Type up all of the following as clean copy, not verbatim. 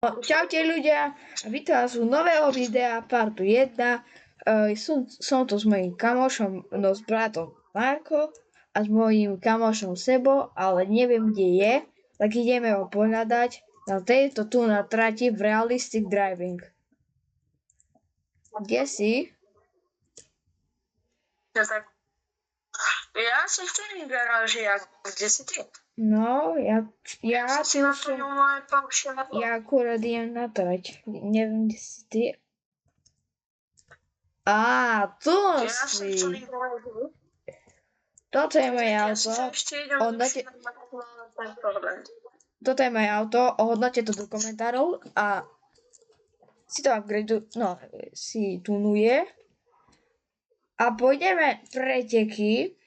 Čaute ľudia, vítam vás u nového videa partu 1. Som tu s mojím kamošom, no s bratom Marko a s mojím kamošom Sebo, ale neviem kde je, tak ideme ho pohľadať na tejto tu na trati v Realistic Driving. Kde si? Ja som v tej garáži, kde si ty? No, ja Si naplnil moje paušálne. ja akurát idem na trať. Neviem, kde si ty. Á, tu Ja som v si. tej garáži. Toto je moje auto. Toto je moje auto, ohodnote to do komentárov a si to upgrade, no, si tunuje. A pôjdeme preteky.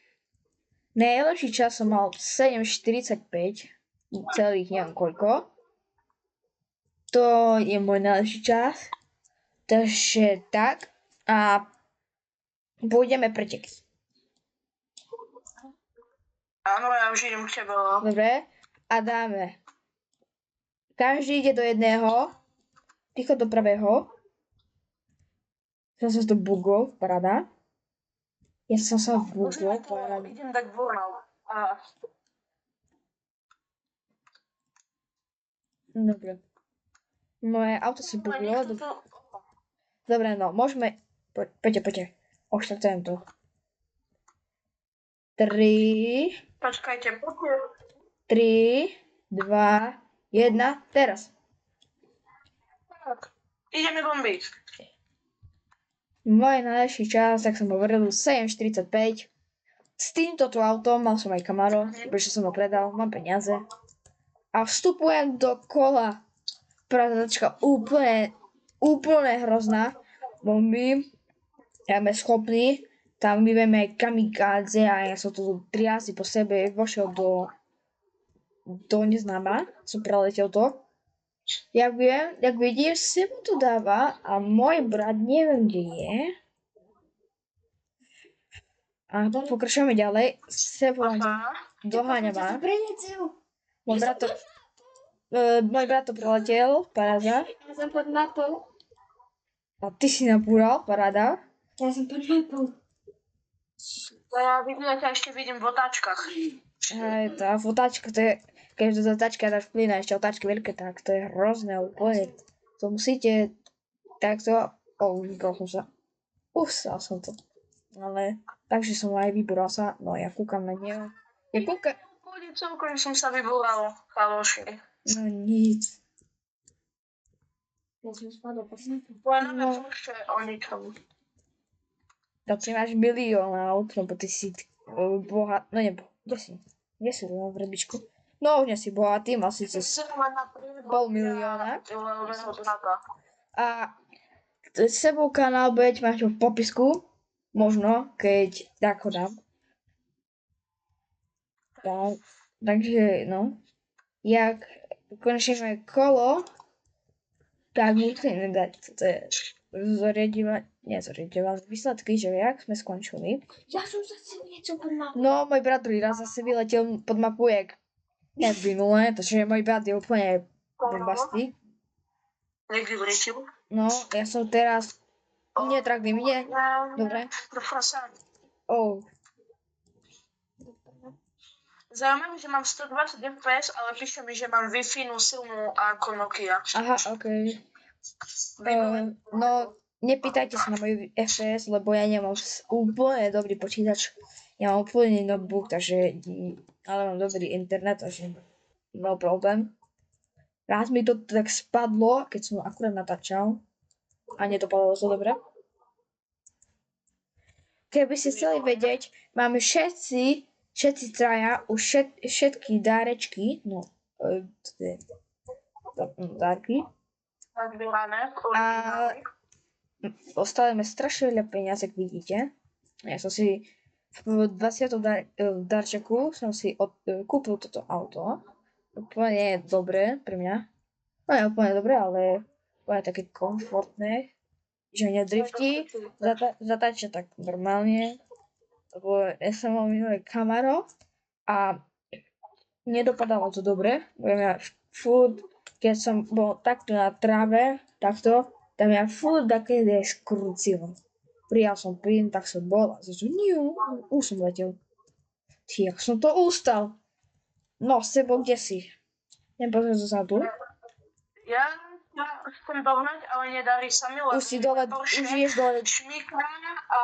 Najlepší čas som mal 7:45, celých neviem koľko. To je môj najlepší čas. Takže tak. A pôjdeme preteky. Áno, ja už idem k tebe. Dobre. A dáme. Každý ide do jedného. Ticho do pravého. Som sa to bugol, paráda. Ja som sa bugol, paráda. Idem tak vonal. Dobre. Moje auto si buglo. Dobre, no, môžeme... Poďte. Oštartujem to. 3, Počkajte, poďte. 3, 2, 1, teraz. Tak, ideme bombiť. Môj najlepší čas, tak som hovoril, 7:45. S týmto tu autom mal som aj Camaro, pretože som ho predal, mám peniaze. A vstupujem do kola. Pradačka úplne hrozná. Bombím. Ja sme schopní. Tam my vieme aj kamikádze a ja som tu 3 razy po sebe vošiel do neznáma. Som preletel to. Jak vidíš, Sebo tu dáva a môj brat neviem kde je. A pokračujeme ďalej. Sebo doháňa ma. Môj brat to preletel, paráda. Ja som pod mapou. A ty si napúral, paráda. Ja som pod mapou. Ja ešte vidím v otáčkach. Hej, tá otáčka, to je, keď do otáčka dáš plyn a ešte otáčky veľké, tak to je hrozné úplne. To musíte takto, vypral som sa. Usral som to. Ale, takže som aj vybúral sa, no ja kúkam na neho. Pôjde celkom som sa vybúral, chaloši. No nic. Ja som spadol pod mapou. Pôjdeme horšie o ničom. Tak ty máš milión aut, lebo ty si bohatý, no nebo, kde si v rebičku? No už nie si bohatý, mal si cez 500 000 000. A Sebou kanál budete mať v popisku, možno, keď tak ho dám. Takže, no, jak končíme kolo, tak musíme dať, to je zoriadovať výsledky, že jak sme skončili. Ja som zase niečo pod mapou. No, môj brat druhý raz zase vyletel pod mapu, jak minulé, takže môj brat je úplne bombastík. Jak vyletil? No, ja som teraz netrakný, nie? Dobre. Zaujímavé, že mám 120 fps, ale píše mi, že mám Wi-Fi silnú ako Nokia. Aha, okej. No, nepýtajte sa na môj FPS, lebo ja nemám úplne dobrý počítač. Ja mám úplne notebook, takže, ale mám dobrý internet, takže no problém. Raz mi to tak spadlo, keď som akurát natáčal a nedopadlo to dobre. Keby ste chceli vedieť, máme všetci traja už všetky dárečky, no, dárky. A ostali sme strašne veľa peniaz, jak vidíte. Ja som si v 20. darčeku som si kúpil toto auto. Úplne dobré pre mňa. No nie úplne dobré, ale úplne také komfortné. Že nedriftí, zatáča tak normálne. Lebo ja som mal minulé Camaro a nedopadalo to dobre. Ja furt keď som bol takto na tráve, takto, tam ja furt také škrúcilo. Prijal som plyn, tak som bol a zase už som letel. Ty, jak som to ustal. No, s tebou kde si? Nepozrieť sa tu? Ja chcem dohnať, ale nedarí sa mi, lebo Už si dole, Porsche už ideš dole. šmíkam a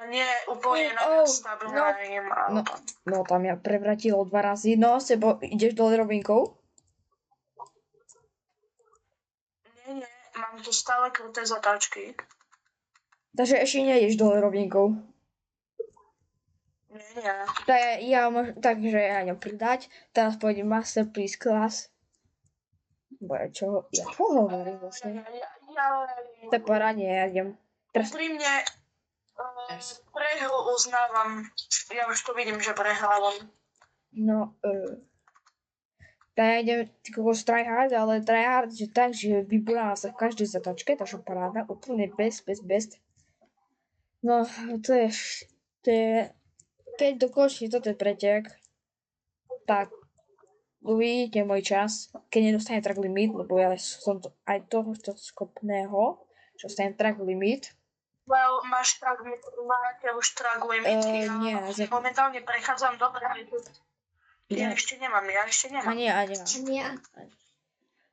nie úplne stabilným autom. No, tam ja prevratilo 2 razy. No, s tebou ideš dole rovinkou? Nie, mám tu stále kruté zatáčky. Takže ešte nejdeš dole rovinkou. Nie. Takže ja idem pridať. Teraz pôjdem Masterpiece Class. Čo hovorím vlastne? To je paráne, ja idem. Úprimne prehru uznávam. Ja už to vidím, že prehrávam. No, tak ja idem kokos tryhard, ale tryhard je tak, že vybúram sa v každej zatačke, takže paráda, úplne bez. No, to je keď dokončí toto pretek, tak uvidíte môj čas, keď nedostane track limit, lebo ja som to, aj tohoto schopného, že dostanem track limit. Well, máte už track limit? Nie. Momentálne prechádzam dobre. Ja ešte nemám. Nie.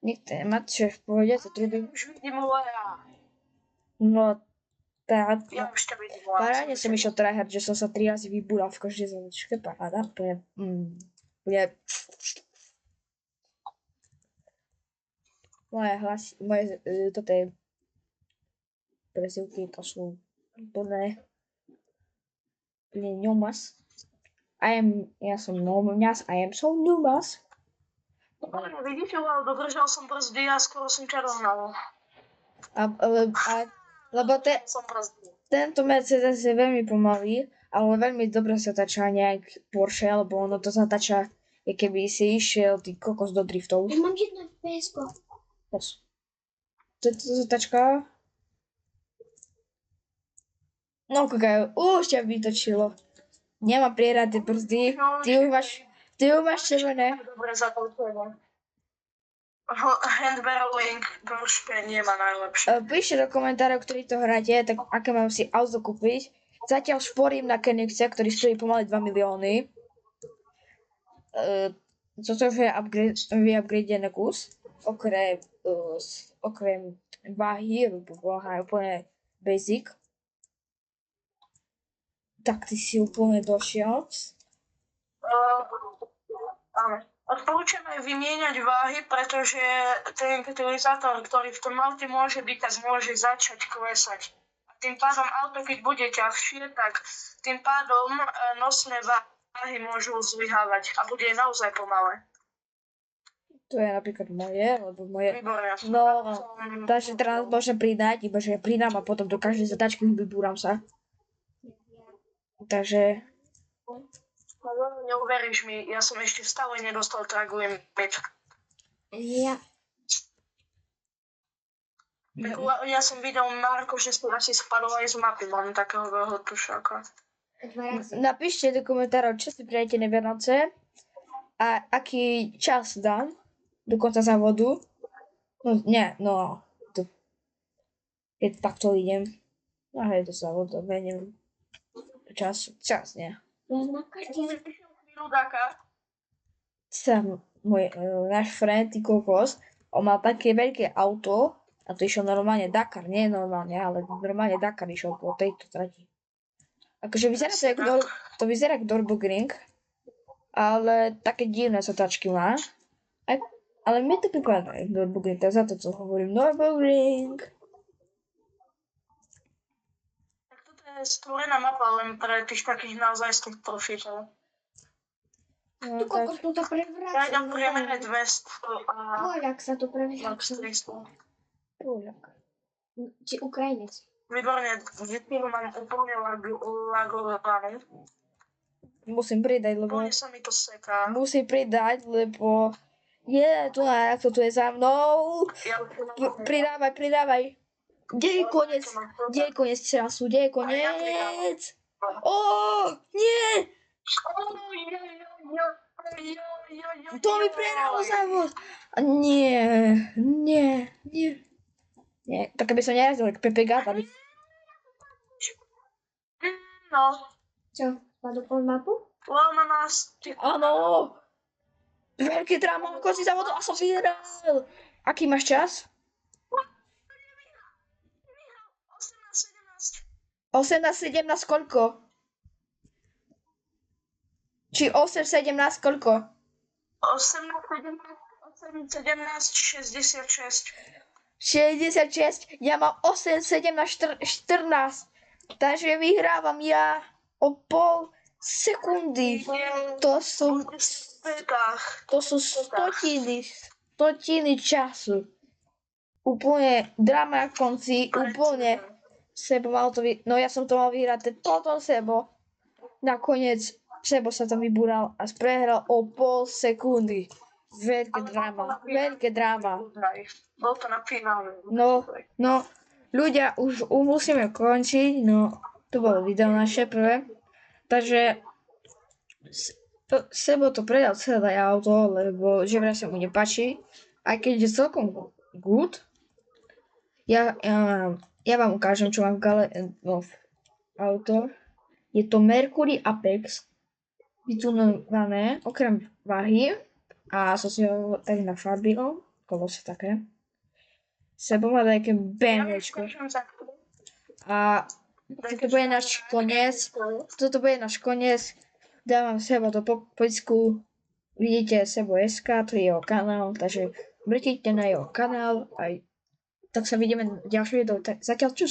Nikto nemá, čo je v pohode, to trubím. Už vidím Lea. No, tak, Ja no. už to vidím Lea. Parádne som išiel tryhard, že som sa 3 razy vybúral v každej zadačke, paráda, úplne, moje toto je prezivky, to sú úplne Numas. Ja som Numas, I am so Numas. Vidíte, dodržal som brzdy a skoro som ťa dohnal. Lebo tento Mercedes je veľmi pomalý, ale veľmi dobre sa tačá nejak Porsche, lebo ono to zatačá, keby si išiel ty kokos do driftov. Ja mám jedno PSko. To je to zatačka. No koľko, už ťa vytočilo. Nemá prierade brzdy, ty už máš červené. Dobre zatoučené. Handbarreling Porsche nemá najlepšie. Píšte do komentárov, ktorí to hráte, tak aké mám si auto kúpiť. Zatiaľ šporím na Koenigsegg, ktorý stojí pomaly 2 milióny. Toto je vyupgradený kus. Okrem váhy, lebo váha je úplne basic. Tak ty si úplne došiel. Áno. Odporúčam aj vymieňať váhy, pretože ten katalizátor, ktorý v tom aute môže byť, tak môže začať klesať. A tým pádom auto, keď bude ťažšie, tak tým pádom nosné váhy môžu zlyhávať a bude naozaj pomalé. To je napríklad moje, lebo moje... Výborné. No, takže teraz môžem pridať, iba že ja pridám a potom do každej zadačky vybúram sa. Takže... Neuveríš mi, ja som ešte stále nedostal track limit. Ja. Ja som videl, Marko, že si asi spadol aj z mapy, mám takého tušáka. Napíšte do komentárov, čo si prijete na Vianoce a aký čas dám do konca závodu. Keď takto idem. No hej, do závodu, neviem. Čas, nie. Náš friend, ty kokos, on mal také veľké auto a to išiel normálne Dakar, nie normálne, ale normálne Dakar išiel po tejto trati. Akože to vyzerá ako Nürburgring, ale také divné satačky má. Ale mi to pripadá ako Nürburgring, to je za to, co hovorím, Nürburgring. Stvorená mapa len pre tých takých naozajstných profíkov. No, Tu kokos tu to prevracia. Ja idem priemerne 200 a... Poľak sa tu prevracia. 300. Poľak. Či Ukrajinec. Výborne, vypíru mám úplne lagovaný. Musím pridať, lebo... Úplne sa mi to seká. Musím pridať, lebo... tu je za mnou. Pridávaj. Kde je koniec času? Kde je koniec? Nie! To mi prehralo závod. A nie. Tak aby som nejazdil k Pepe Gata. No, Čo? Spadol mapu? Lama nás... Áno. Veľké drama, ako si závodol a som vyhral. Aký máš čas? 18-17. 18, 17, koľko? Či 8, 17, koľko? 18-17, 66. 66, ja mám 8, 17, 14. Takže vyhrávam ja o pol sekundy. To sú stotiny času. Úplne drama na konci, úplne. Sebo mal to no ja som to mal vyhrať, potom Sebo. Nakoniec Sebo sa tam vybúral a prehral o pol sekundy. Veľké dráma. Bol to na finále. No, ľudia, už musíme končiť, no, to bolo video naše prvé. Takže Sebo to predal celé auto, lebo že vraj sa mu nepáči, aj keď je celkom good. Ja vám ukážem, čo mám v auto. Je to Mercury Apex, vytunované, okrem váhy, a som si ho tak nafarbil, kolose také. Sebo má také BMWčko. A toto bude náš koniec. Dávam Sebo do popisku. Vidíte Sebo SK, to je jeho kanál, takže mrknite na jeho kanál. Tak sa vidíme v ďalšom videu. Zatiaľ čus.